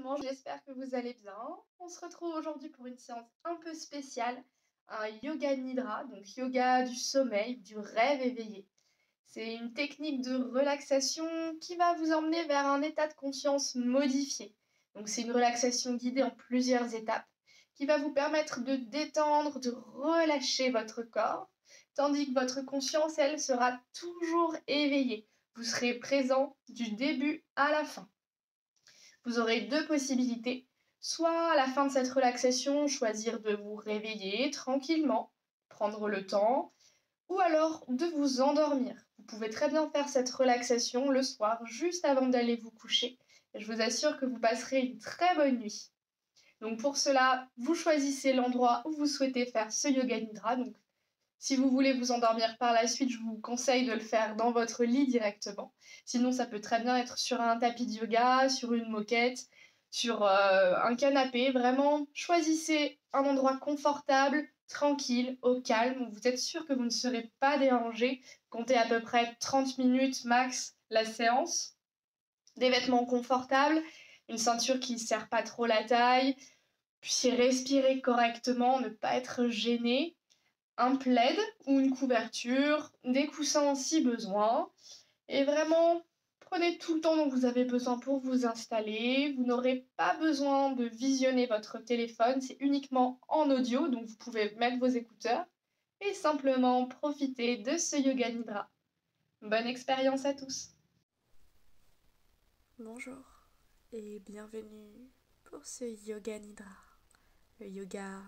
Bon, j'espère que vous allez bien. On se retrouve aujourd'hui pour une séance un peu spéciale, un yoga nidra, donc yoga du sommeil, du rêve éveillé. C'est une technique de relaxation qui va vous emmener vers un état de conscience modifié. Donc c'est une relaxation guidée en plusieurs étapes qui va vous permettre de détendre, de relâcher votre corps, tandis que votre conscience, elle, sera toujours éveillée. Vous serez présent du début à la fin. Vous aurez deux possibilités. Soit à la fin de cette relaxation, choisir de vous réveiller tranquillement, prendre le temps, ou alors de vous endormir. Vous pouvez très bien faire cette relaxation le soir, juste avant d'aller vous coucher. Et je vous assure que vous passerez une très bonne nuit. Donc pour cela, vous choisissez l'endroit où vous souhaitez faire ce yoga nidra. Donc si vous voulez vous endormir par la suite, je vous conseille de le faire dans votre lit directement. Sinon, ça peut très bien être sur un tapis de yoga, sur une moquette, sur un canapé. Vraiment, choisissez un endroit confortable, tranquille, au calme, où vous êtes sûr que vous ne serez pas dérangé. Comptez à peu près 30 minutes max la séance. Des vêtements confortables, une ceinture qui ne serre pas trop la taille, puis respirer correctement, ne pas être gêné, un plaid ou une couverture, des coussins si besoin. Et vraiment, prenez tout le temps dont vous avez besoin pour vous installer. Vous n'aurez pas besoin de visionner votre téléphone, c'est uniquement en audio, donc vous pouvez mettre vos écouteurs et simplement profiter de ce yoga nidra. Bonne expérience à tous. Bonjour et bienvenue pour ce yoga nidra, le yoga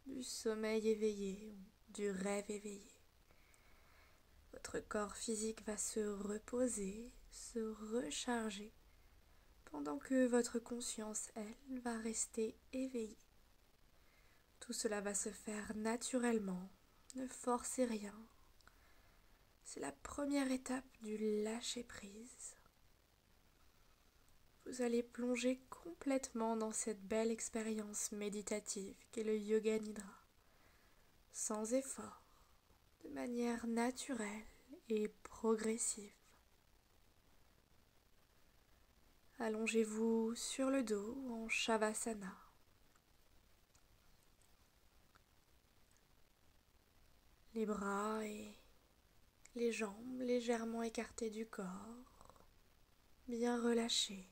du sommeil éveillé ou du rêve éveillé. Votre corps physique va se reposer, se recharger, pendant que votre conscience, elle, va rester éveillée. Tout cela va se faire naturellement, ne forcez rien. C'est la première étape du lâcher-prise. Vous allez plonger complètement dans cette belle expérience méditative qu'est le yoga nidra, sans effort, de manière naturelle et progressive. Allongez-vous sur le dos en Shavasana. Les bras et les jambes légèrement écartés du corps, bien relâchés.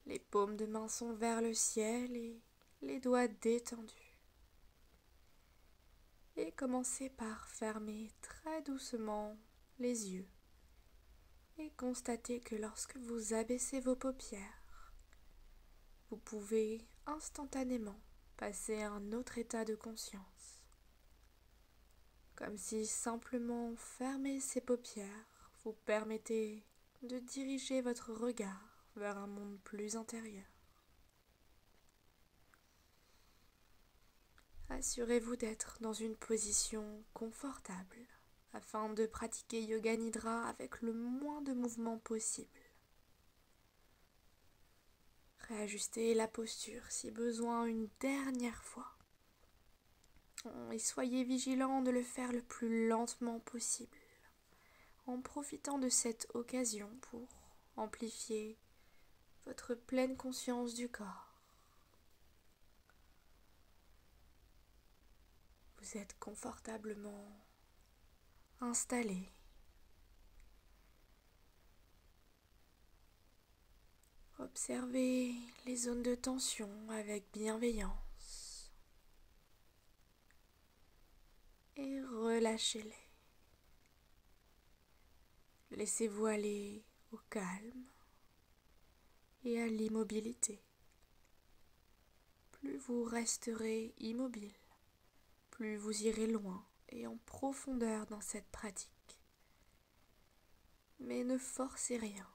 Les paumes de main sont vers le ciel et les doigts détendus. Et commencez par fermer très doucement les yeux et constatez que lorsque vous abaissez vos paupières, vous pouvez instantanément passer à un autre état de conscience. Comme si simplement fermer ces paupières vous permettait de diriger votre regard vers un monde plus intérieur. Assurez-vous d'être dans une position confortable afin de pratiquer Yoga Nidra avec le moins de mouvements possible. Réajustez la posture si besoin une dernière fois. Et soyez vigilant de le faire le plus lentement possible, en profitant de cette occasion pour amplifier votre pleine conscience du corps. Vous êtes confortablement installé. Observez les zones de tension avec bienveillance et relâchez-les. Laissez-vous aller au calme et à l'immobilité. Plus vous resterez immobile, plus vous irez loin et en profondeur dans cette pratique. Mais ne forcez rien.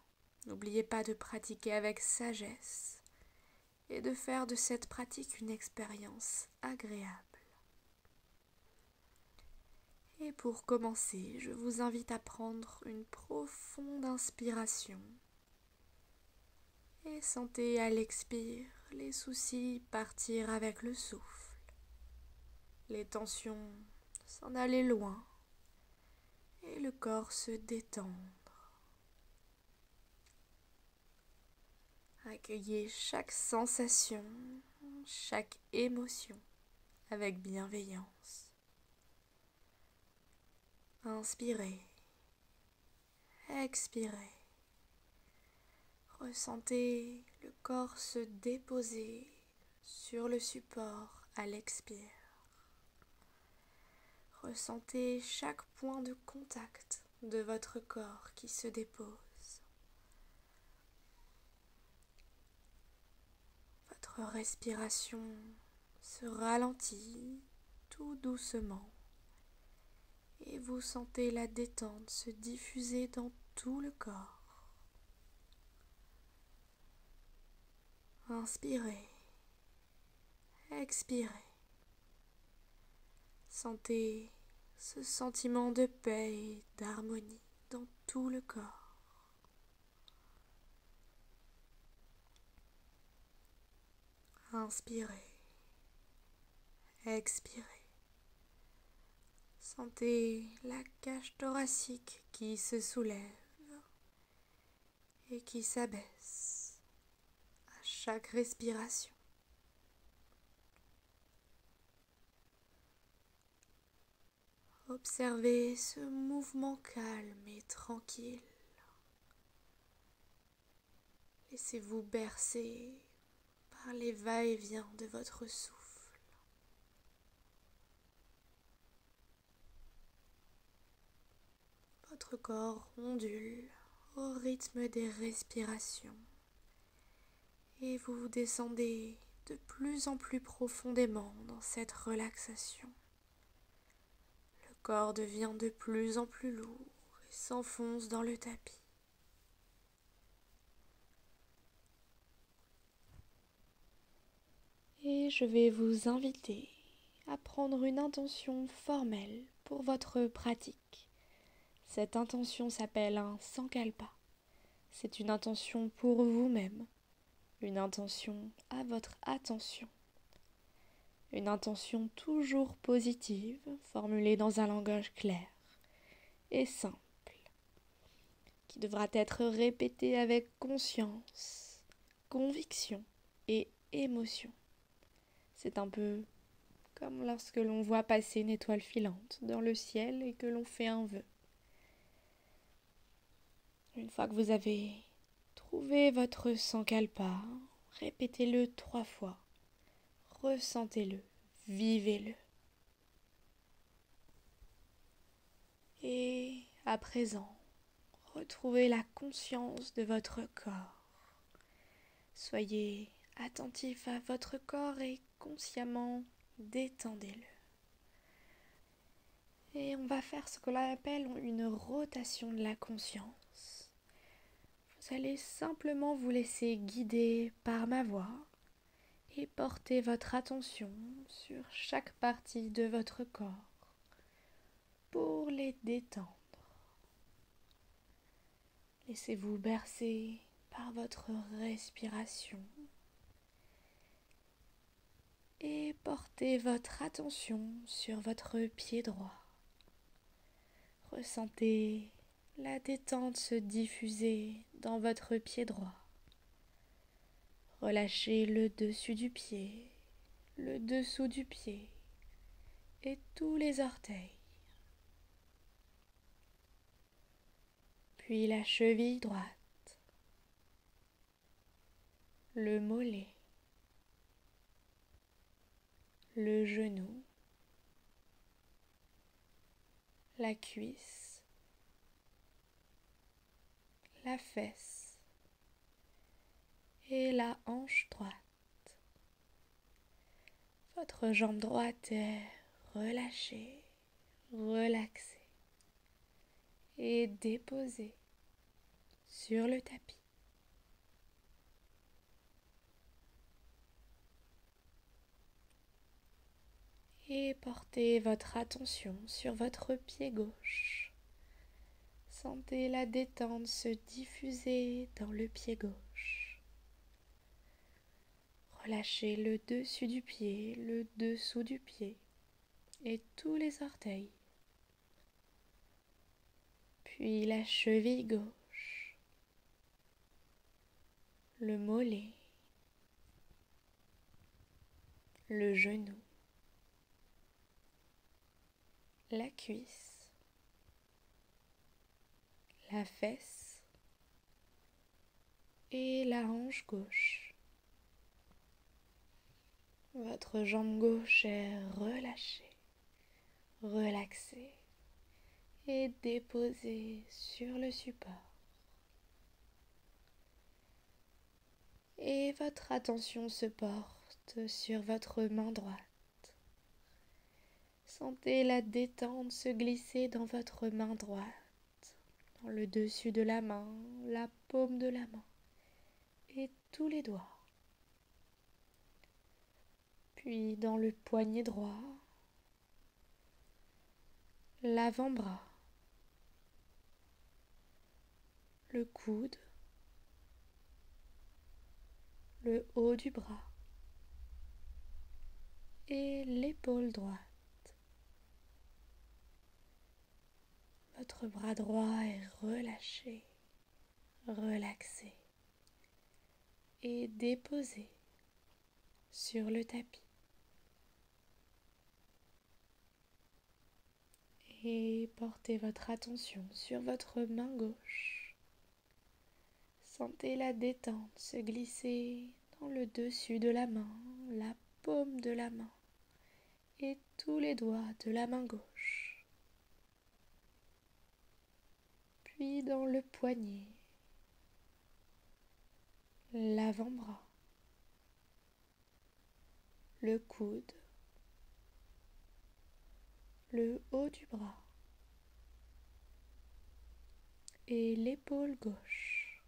N'oubliez pas de pratiquer avec sagesse et de faire de cette pratique une expérience agréable. Et pour commencer, je vous invite à prendre une profonde inspiration et sentez à l'expire les soucis partir avec le souffle, les tensions s'en aller loin et le corps se détendre. À Accueillez chaque sensation, chaque émotion avec bienveillance. Inspirez, expirez. Ressentez le corps se déposer sur le support à l'expire. Ressentez chaque point de contact de votre corps qui se dépose. Votre respiration se ralentit tout doucement et vous sentez la détente se diffuser dans tout le corps. Inspirez, expirez. Sentez ce sentiment de paix et d'harmonie dans tout le corps. Inspirez, expirez. Sentez la cage thoracique qui se soulève et qui s'abaisse à chaque respiration. Observez ce mouvement calme et tranquille. Laissez-vous bercer par les va-et-vient de votre souffle. Votre corps ondule au rythme des respirations et vous descendez de plus en plus profondément dans cette relaxation. Le corps devient de plus en plus lourd et s'enfonce dans le tapis. Et je vais vous inviter à prendre une intention formelle pour votre pratique. Cette intention s'appelle un sankalpa. C'est une intention pour vous-même, une intention à votre attention. Une intention toujours positive, formulée dans un langage clair et simple, qui devra être répétée avec conscience, conviction et émotion. C'est un peu comme lorsque l'on voit passer une étoile filante dans le ciel et que l'on fait un vœu. Une fois que vous avez trouvé votre sankalpa, répétez-le 3 fois. Ressentez-le, vivez-le. Et à présent, retrouvez la conscience de votre corps. Soyez attentif à votre corps et consciemment détendez-le. Et on va faire ce que l'on appelle une rotation de la conscience. Vous allez simplement vous laisser guider par ma voix et porter votre attention sur chaque partie de votre corps pour les détendre. Laissez-vous bercer par votre respiration et portez votre attention sur votre pied droit. Ressentez la détente se diffuser dans votre pied droit. Relâchez le dessus du pied, le dessous du pied et tous les orteils. Puis la cheville droite, le mollet, le genou, la cuisse, la fesse et la hanche droite. Votre jambe droite est relâchée, relaxée et déposée sur le tapis. Et portez votre attention sur votre pied gauche. Sentez la détente se diffuser dans le pied gauche. Relâchez le dessus du pied, le dessous du pied et tous les orteils. Puis la cheville gauche, le mollet, le genou, la cuisse, la fesse et la hanche gauche. Votre jambe gauche est relâchée, relaxée et déposée sur le support. Et votre attention se porte sur votre main droite. Sentez la détente se glisser dans votre main droite, dans le dessus de la main, la paume de la main et tous les doigts. Puis dans le poignet droit, l'avant-bras, le coude, le haut du bras et l'épaule droite. Votre bras droit est relâché, relaxé et déposé sur le tapis. Et portez votre attention sur votre main gauche. Sentez la détente se glisser dans le dessus de la main, la paume de la main et tous les doigts de la main gauche. Puis dans le poignet, l'avant-bras, le coude, le haut du bras et l'épaule gauche.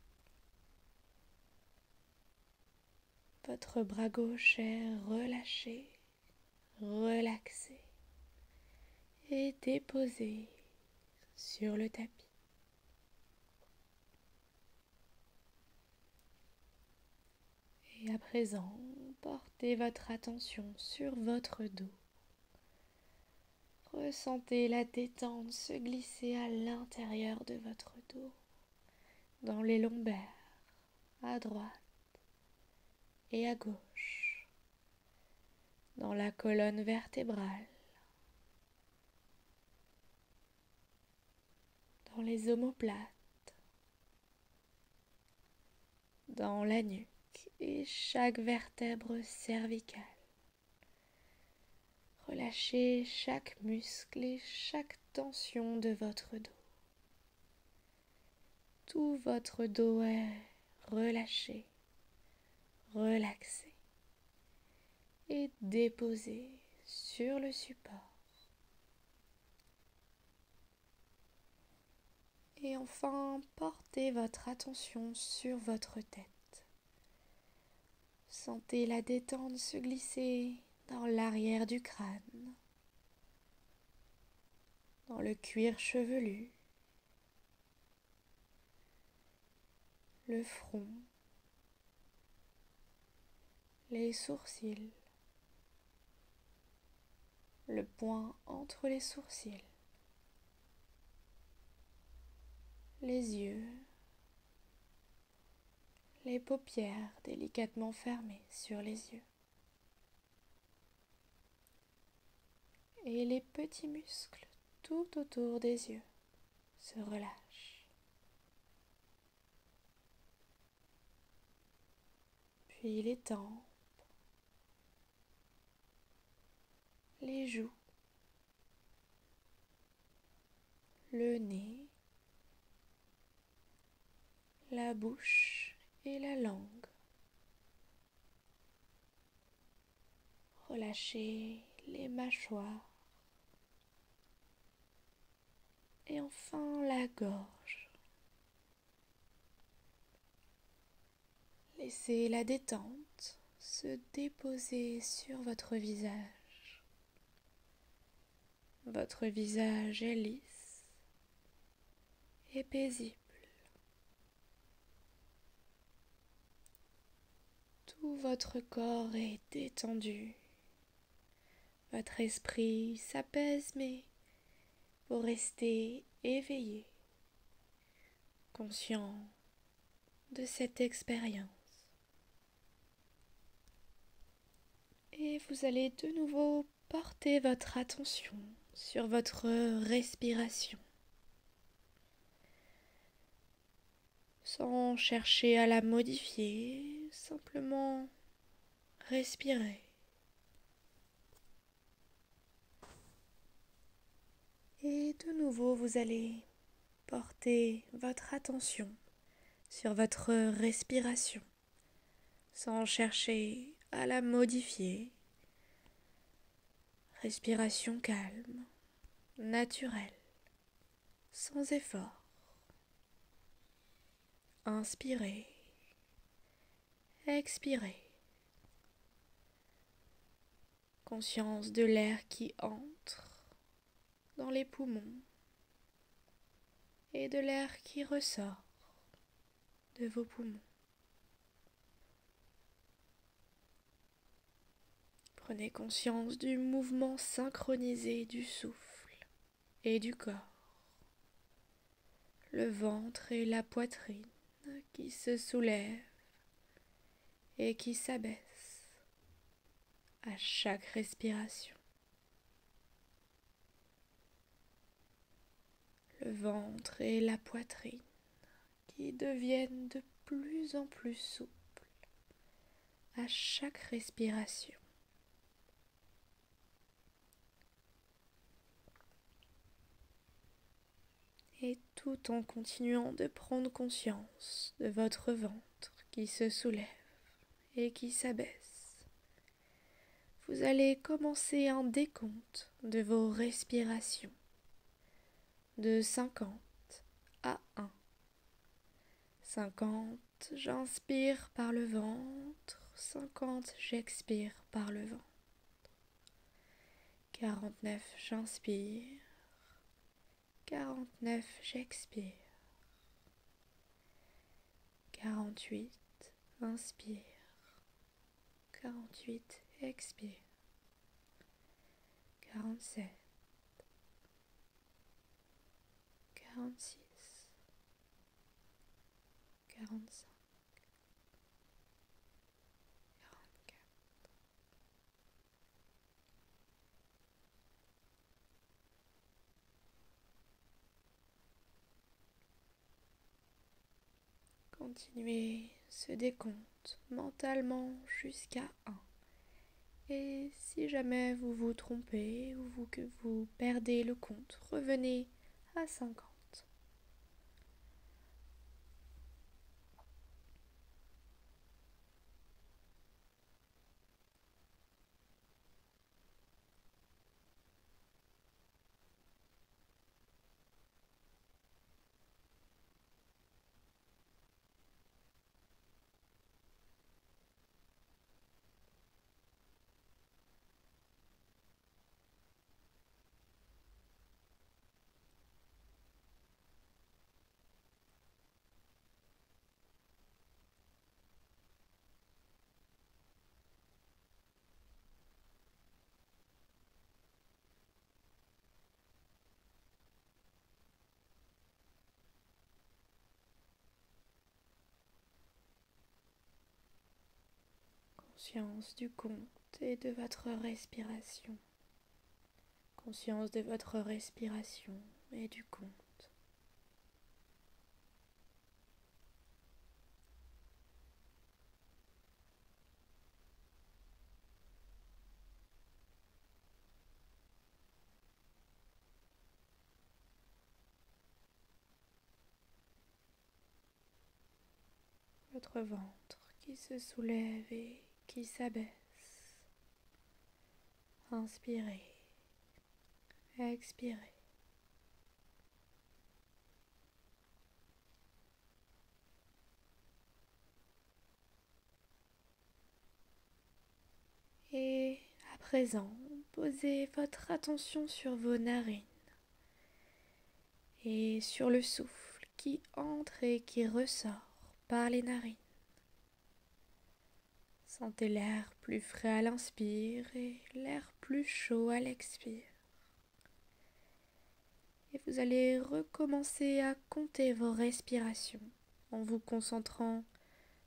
Votre bras gauche est relâché, relaxé et déposé sur le tapis. Et à présent, portez votre attention sur votre dos. Ressentez la détente se glisser à l'intérieur de votre dos, dans les lombaires, à droite et à gauche, dans la colonne vertébrale, dans les omoplates, dans la nuque et chaque vertèbre cervicale. Relâchez chaque muscle et chaque tension de votre dos. Tout votre dos est relâché, relaxé et déposé sur le support. Et enfin, portez votre attention sur votre tête. Sentez la détente se glisser dans l'arrière du crâne, dans le cuir chevelu, le front, les sourcils, le point entre les sourcils, les yeux, les paupières délicatement fermées sur les yeux et les petits muscles tout autour des yeux se relâchent. Puis les tempes, les joues, le nez, la bouche et la langue. Relâchez les mâchoires et enfin la gorge. Laissez la détente se déposer sur votre visage. Votre visage est lisse et paisible. Tout votre corps est détendu. Votre esprit s'apaise, mais vous restez éveillé, conscient de cette expérience. vous allez de nouveau porter votre attention sur votre respiration, sans chercher à la modifier, simplement respirer. Et de nouveau, vous allez porter votre attention sur votre respiration, sans chercher à la modifier. Respiration calme, naturelle, sans effort. Inspirez, expirez. Conscience de l'air qui entre dans les poumons et de l'air qui ressort de vos poumons. Prenez conscience du mouvement synchronisé du souffle et du corps, le ventre et la poitrine qui se soulèvent et qui s'abaissent à chaque respiration. Le ventre et la poitrine qui deviennent de plus en plus souples à chaque respiration. Et tout en continuant de prendre conscience de votre ventre qui se soulève et qui s'abaisse, vous allez commencer un décompte de vos respirations de 50 à 1. 50, j'inspire par le ventre, 50, j'expire par le ventre. 49, j'inspire, 49, j'expire. 48, inspire. 48, expire. 47, 46, 45, 44. Continuez ce décompte mentalement jusqu'à 1. Et si jamais vous vous trompez ou que vous perdez le compte, revenez à 50. Conscience du compte et de votre respiration. Conscience de votre respiration et du compte. Votre ventre qui se soulève et qui s'abaisse. Inspirez, expirez. Et à présent, posez votre attention sur vos narines et sur le souffle qui entre et qui ressort par les narines. Sentez l'air plus frais à l'inspire et l'air plus chaud à l'expire. Et vous allez recommencer à compter vos respirations en vous concentrant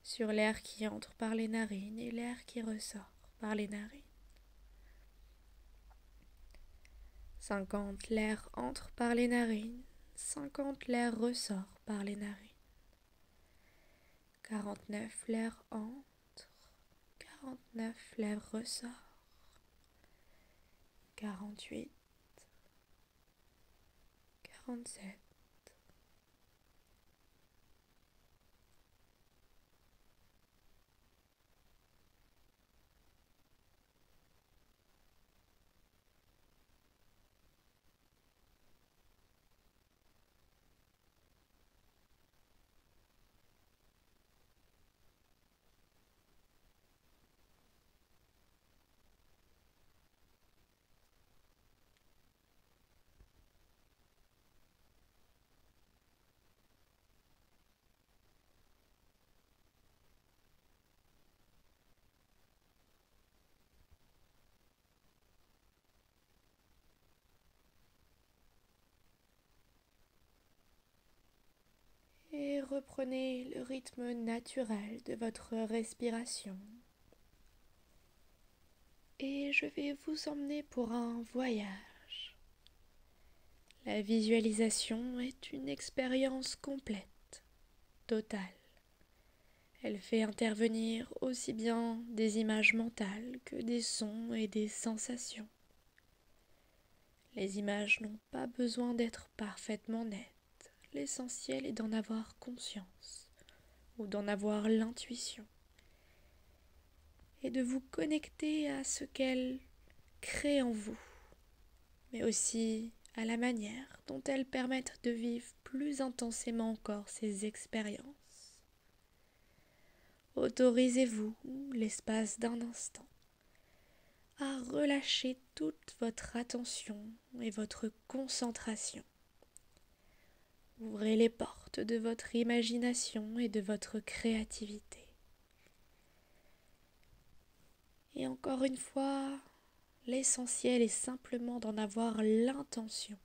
sur l'air qui entre par les narines et l'air qui ressort par les narines. 50, l'air entre par les narines. 50, l'air ressort par les narines. 49, l'air entre. 49, l'air ressort. 48, 47. Et reprenez le rythme naturel de votre respiration. Et je vais vous emmener pour un voyage. La visualisation est une expérience complète, totale. Elle fait intervenir aussi bien des images mentales que des sons et des sensations. Les images n'ont pas besoin d'être parfaitement nettes. L'essentiel est d'en avoir conscience ou d'en avoir l'intuition et de vous connecter à ce qu'elles créent en vous, mais aussi à la manière dont elles permettent de vivre plus intensément encore ces expériences. Autorisez-vous, l'espace d'un instant, à relâcher toute votre attention et votre concentration. Ouvrez les portes de votre imagination et de votre créativité. Et encore une fois, l'essentiel est simplement d'en avoir l'intention.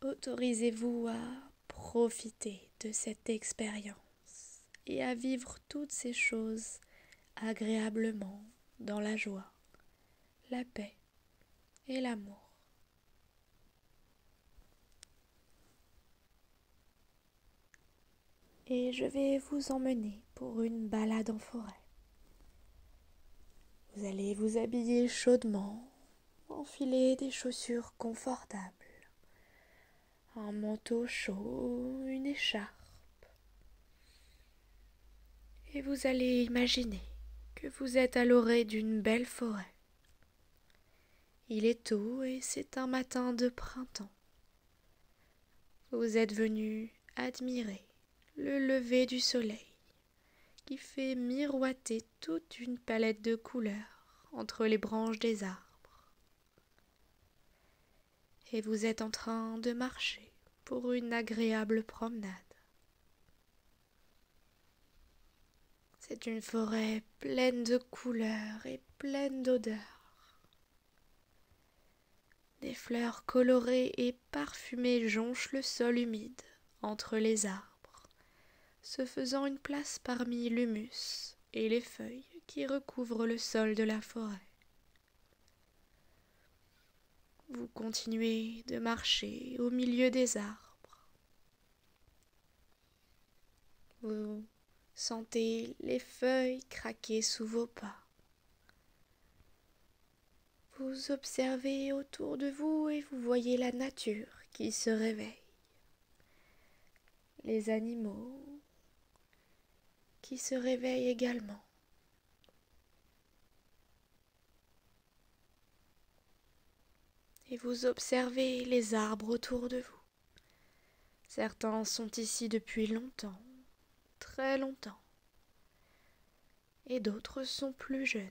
Autorisez-vous à profiter de cette expérience et à vivre toutes ces choses agréablement dans la joie, la paix et l'amour. Et je vais vous emmener pour une balade en forêt. Vous allez vous habiller chaudement, enfiler des chaussures confortables, un manteau chaud, une écharpe. Et vous allez imaginer que vous êtes à l'orée d'une belle forêt. Il est tôt et c'est un matin de printemps. Vous êtes venu admirer le lever du soleil qui fait miroiter toute une palette de couleurs entre les branches des arbres. Et vous êtes en train de marcher pour une agréable promenade. C'est une forêt pleine de couleurs et pleine d'odeurs. Des fleurs colorées et parfumées jonchent le sol humide entre les arbres, se faisant une place parmi l'humus et les feuilles qui recouvrent le sol de la forêt. Vous continuez de marcher au milieu des arbres. Vous sentez les feuilles craquer sous vos pas. Vous observez autour de vous et vous voyez la nature qui se réveille. Les animaux qui se réveillent également. Et vous observez les arbres autour de vous. Certains sont ici depuis longtemps, très longtemps, et d'autres sont plus jeunes.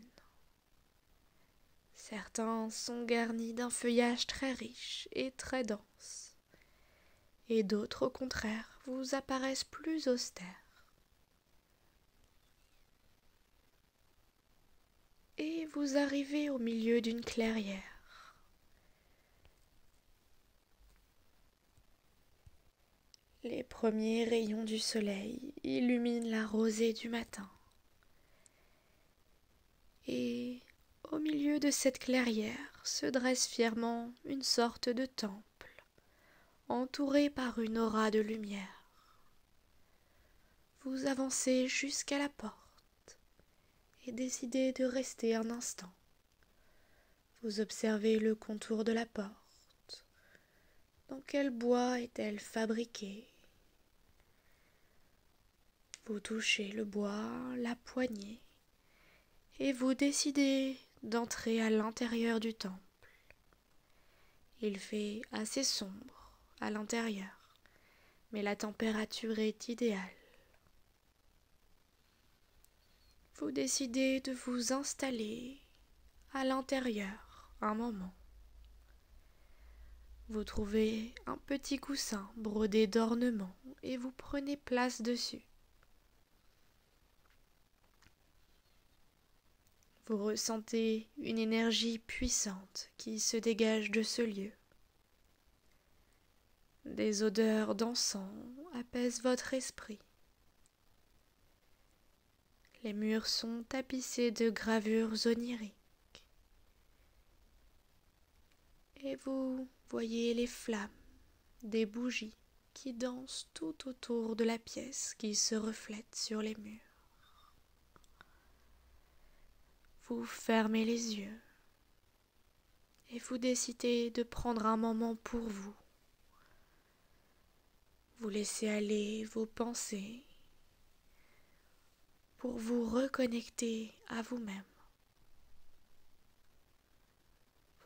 Certains sont garnis d'un feuillage très riche et très dense, et d'autres au contraire vous apparaissent plus austères. Et vous arrivez au milieu d'une clairière. Les premiers rayons du soleil illuminent la rosée du matin. Et Au milieu de cette clairière se dresse fièrement une sorte de temple, entouré par une aura de lumière. Vous avancez jusqu'à la porte et décidez de rester un instant. Vous observez le contour de la porte. Dans quel bois est-elle fabriquée? Vous touchez le bois, la poignée, et vous décidez d'entrer à l'intérieur du temple. Il fait assez sombre à l'intérieur, mais la température est idéale. Vous décidez de vous installer à l'intérieur un moment. Vous trouvez un petit coussin brodé d'ornements et vous prenez place dessus. Vous ressentez une énergie puissante qui se dégage de ce lieu. Des odeurs d'encens apaisent votre esprit. Les murs sont tapissés de gravures oniriques. Et vous voyez les flammes des bougies qui dansent tout autour de la pièce qui se reflète sur les murs. Vous fermez les yeux et vous décidez de prendre un moment pour vous. Vous laissez aller vos pensées pour vous reconnecter à vous-même.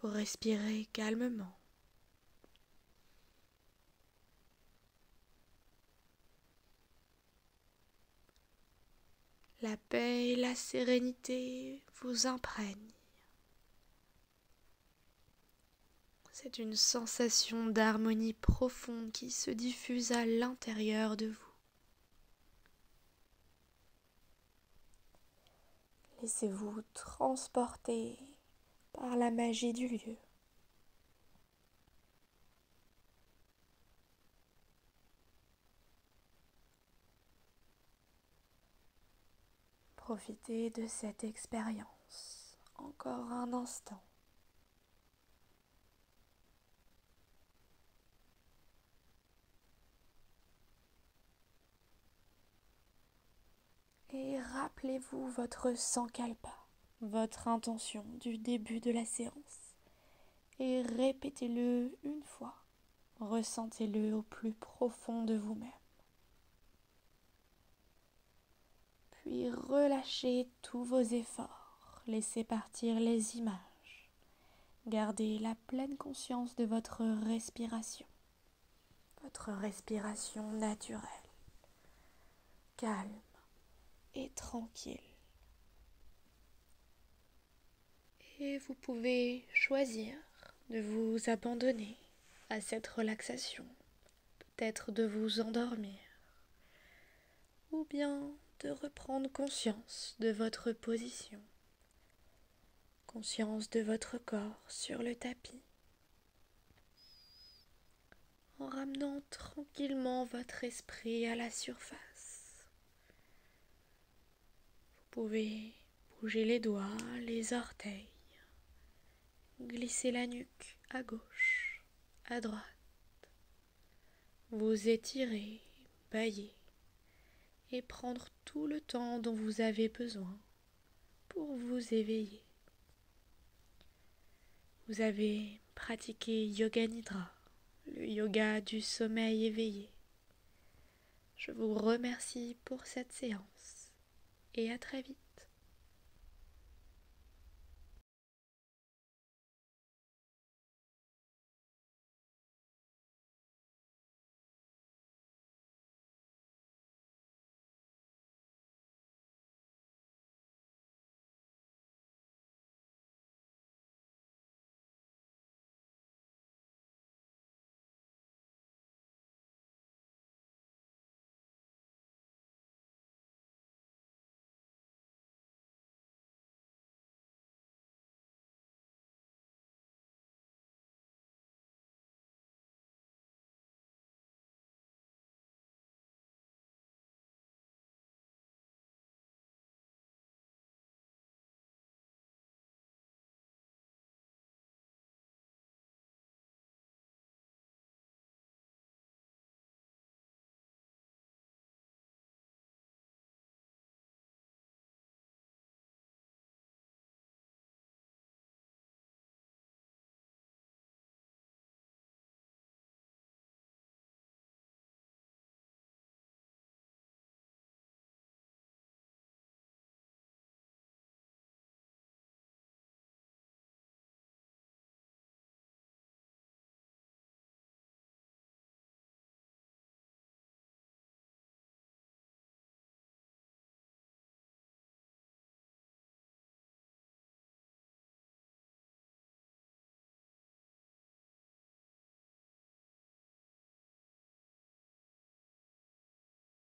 Vous respirez calmement. La paix et la sérénité vous imprègnent. C'est une sensation d'harmonie profonde qui se diffuse à l'intérieur de vous. Laissez-vous transporter par la magie du lieu. Profitez de cette expérience encore un instant. Et rappelez-vous votre sankalpa, votre intention du début de la séance, et répétez-le une fois. Ressentez-le au plus profond de vous-même. Puis relâchez tous vos efforts, laissez partir les images. Gardez la pleine conscience de votre respiration naturelle, calme et tranquille. Et vous pouvez choisir de vous abandonner à cette relaxation, peut-être de vous endormir, ou bien de reprendre conscience de votre position, conscience de votre corps sur le tapis, en ramenant tranquillement votre esprit à la surface. Vous pouvez bouger les doigts, les orteils, glisser la nuque à gauche, à droite, vous étirer, bâiller et prendre tout le temps dont vous avez besoin pour vous éveiller. Vous avez pratiqué Yoga Nidra, le yoga du sommeil éveillé. Je vous remercie pour cette séance et à très vite.